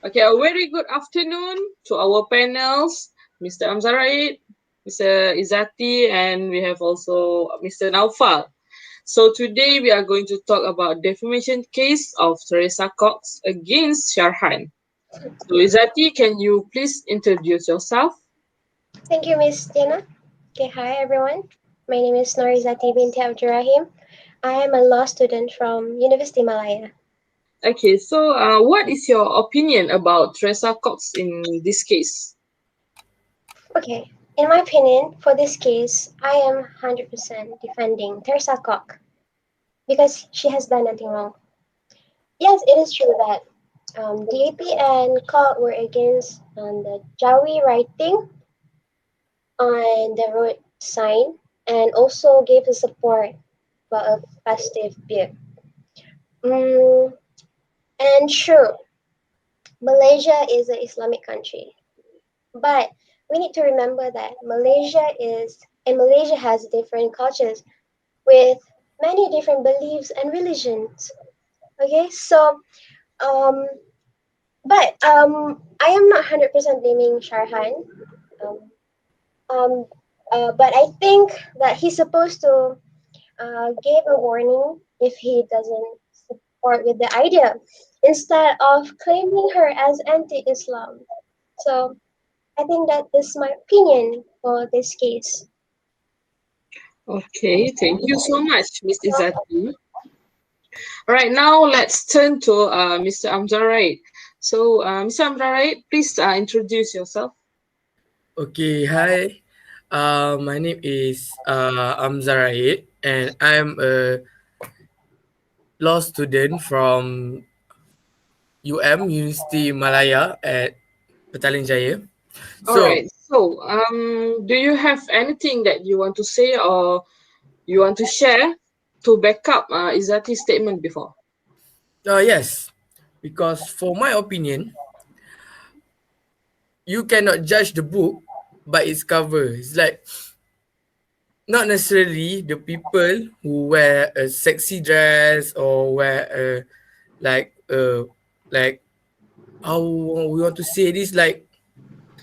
Okay, a very good afternoon to our panels, Mr. Amzaraid, Mr. Izati, and we have also Mr. Naufal. So today we are going to talk about defamation case of Teresa Cox against Sharhan. So Izati, can you please introduce yourself? Thank you, Miss Diana. Okay, hi everyone. My name is Norizati binti Abdurrahim. I am a law student from University Malaya. Okay, so what is your opinion about Teresa Cox in this case? Okay, in my opinion, for this case, I am 100% defending Teresa Koch because she has done nothing wrong. Yes, it is true that DAP and Koch were against the Jawi writing on the road sign and also gave the support for a festive beer. Mm, and sure, Malaysia is an Islamic country, but we need to remember that Malaysia has different cultures with many different beliefs and religions. Okay, so um, but I am not 100% blaming Sharhan. Um, um, but I think that he's supposed to give a warning if he doesn't support with the idea instead of claiming her as anti-Islam. So I think that is my opinion for this case. Okay, thank you so much, Miss Izati. All right, now let's turn to Mr. Amjad. So, Mr. Amjad, please introduce yourself. Okay, hi. My name is Amzaraid, and I'm a law student from University Malaya at Petaling Jaya. All So, right. So, do you have anything that you want to say or you want to share to back up Izati's statement before? yes, because for my opinion, you cannot judge the book by its cover. It's like not necessarily the people who wear a sexy dress or wear a like uh like how we want to say this, like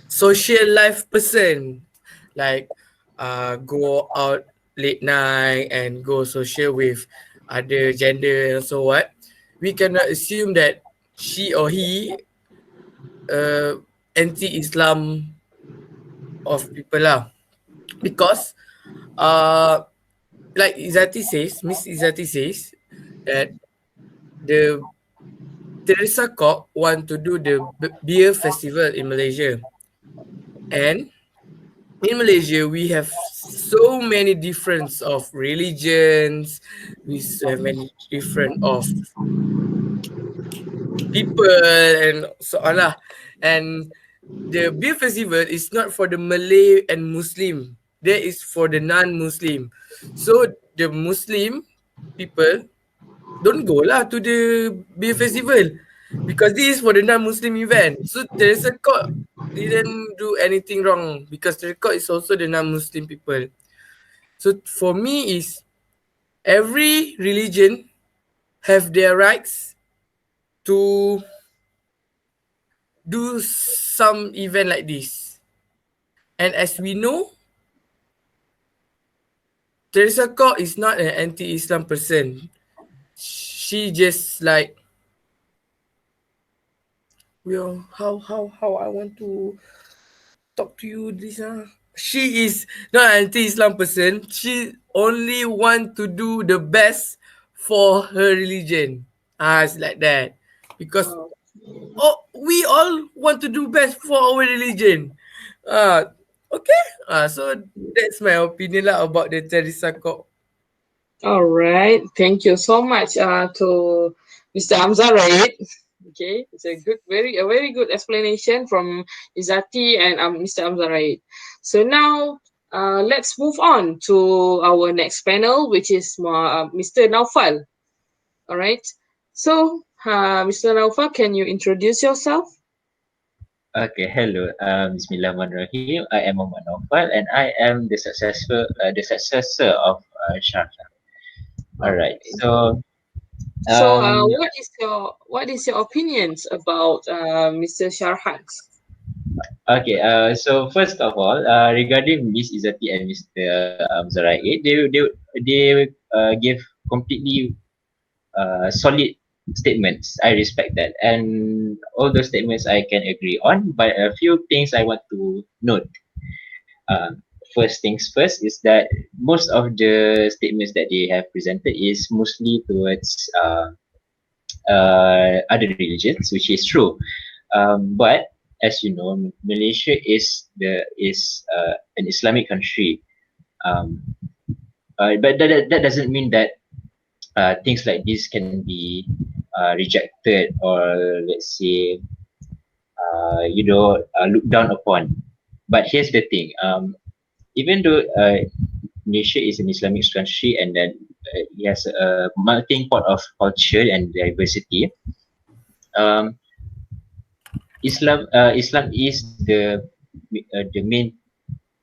social life person, like go out late night and go social with other gender and so what, we cannot assume that she or he uh anti-Islam of people lah, because uh like Miss Izati says that the Teresa Koch want to do the beer festival in Malaysia, and in Malaysia we have so many difference of religions, we have many different of people and so on lah. And the beer festival is not for the Malay and Muslim, that is for the non-Muslim. So the Muslim people don't go lah to the beer festival because this is for the non-Muslim event. So Teresa Koch didn't do anything wrong because Teresa Koch is also the non-Muslim people. So for me is every religion have their rights to do some event like this. And as we know, Teresa Koch is not an anti-Islam person. She just like, well, how I want to talk to you this she is not an anti-Islam person. She only want to do the best for her religion. It's like that. Because Oh, we all want to do best for our religion. Okay. So that's my opinion lah about the Teresa Koch. all right. Thank you so much to Mr. Hamza, right? Okay, it's a very good explanation from Izati and Mr. Hamza, right? So now, let's move on to our next panel, which is Mr. Naufal. All right. So, Mr. Naufal, can you introduce yourself? Okay, hello. Bismillahirrahmanirrahim. I am Muhammad Naufal and I am the successor of Shah. All right. Okay. So So, Um, what is your opinions about Mr. Sharhans? okay. So first of all, regarding Miss Izati and Mr. Zaraid, they give completely solid statements. I respect that, and all those statements I can agree on. But a few things I want to note. Um, First things first is that most of the statements that they have presented is mostly towards other religions, which is true. But as you know, Malaysia is an Islamic country. Um, but that doesn't mean that things like this can be rejected or let's say looked down upon. But here's the thing: even though Malaysia is an Islamic country and then it has a melting pot of culture and diversity, um, Islam is the main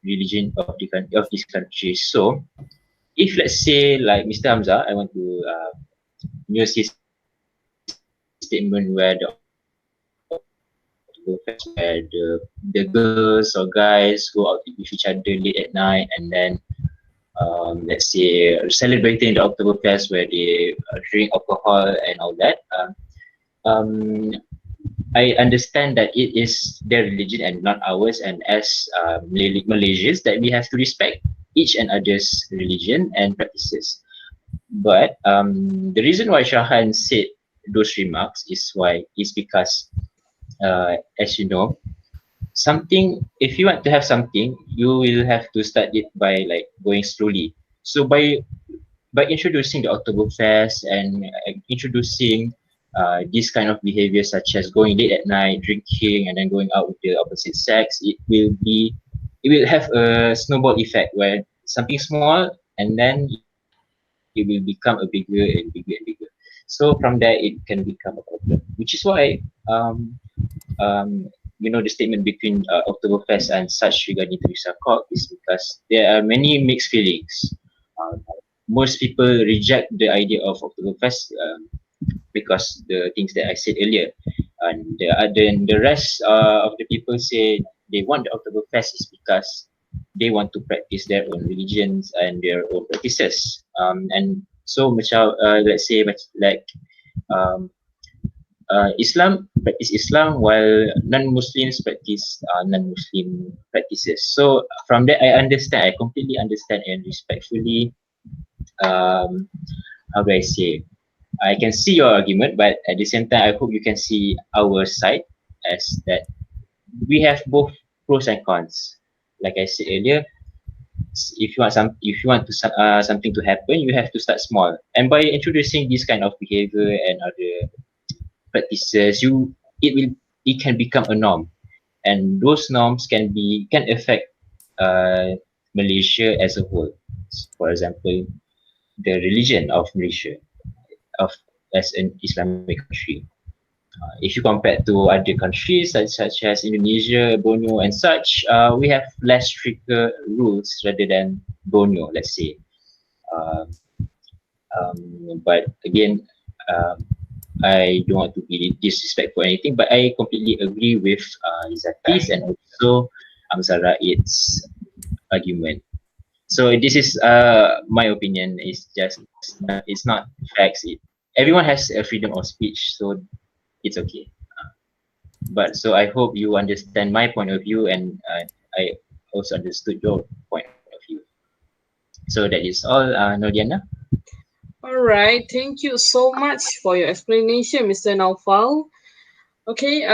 religion of of this country. So if let's say like Mr. Hamzah, I want to use his statement where the October Fest where the girls or guys go out with each other late at night and then let's say celebrating the October Fest where they drink alcohol and all that. Um, I understand that it is their religion and not ours, and as Malaysians, that we have to respect each and other's religion and practices. But the reason why Shahan said those remarks is because, as you know, something if you want to have something, you will have to start it by like going slowly. So by introducing the Oktoberfest and introducing this kind of behavior such as going late at night, drinking, and then going out with the opposite sex, it will have a snowball effect where something small and then it will become a bigger and bigger and bigger. So from there it can become a problem, which is why the statement between Oktoberfest and such regarding Teresa Cock is because there are many mixed feelings. Um, Most people reject the idea of Oktoberfest because the things that I said earlier, and then the rest of the people say they want the Oktoberfest is because they want to practice their own religions and their own practices. And so macam let's say like um, Islam practice Islam while non-Muslims practice non-Muslim practices. So from that, I completely understand and respectfully, um, how do I say? I can see your argument, but at the same time, I hope you can see our side as that we have both pros and cons. Like I said earlier, if you want to something to happen, you have to start small, and by introducing this kind of behavior and other practices, it can become a norm, and those norms can affect uh, Malaysia as a whole. For example, the religion of Malaysia of as an Islamic country. If you compare to other countries such as Indonesia, Borneo, and such, we have less stricter rules rather than Borneo, let's say. Um, but again, um, I don't want to be disrespectful or anything, but I completely agree with Izati's and also Amzara its argument. So this is my opinion. It's not facts. Everyone has a freedom of speech, so it's okay. But so I hope you understand my point of view, and I also understood your point of view. So that is all, Nordiana. All right, thank you so much for your explanation, Mr. Naufal. Okay,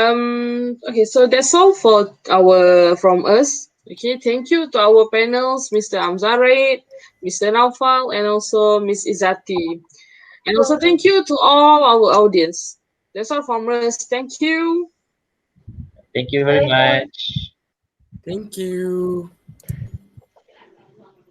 so that's all for our from us. Okay, thank you to our panels, Mr. Amzaret, Mr. Naufal, and also Miss Izati. And also thank you to all our audience. That's all from us. Thank you. Thank you very Bye, guys. much. Thank you.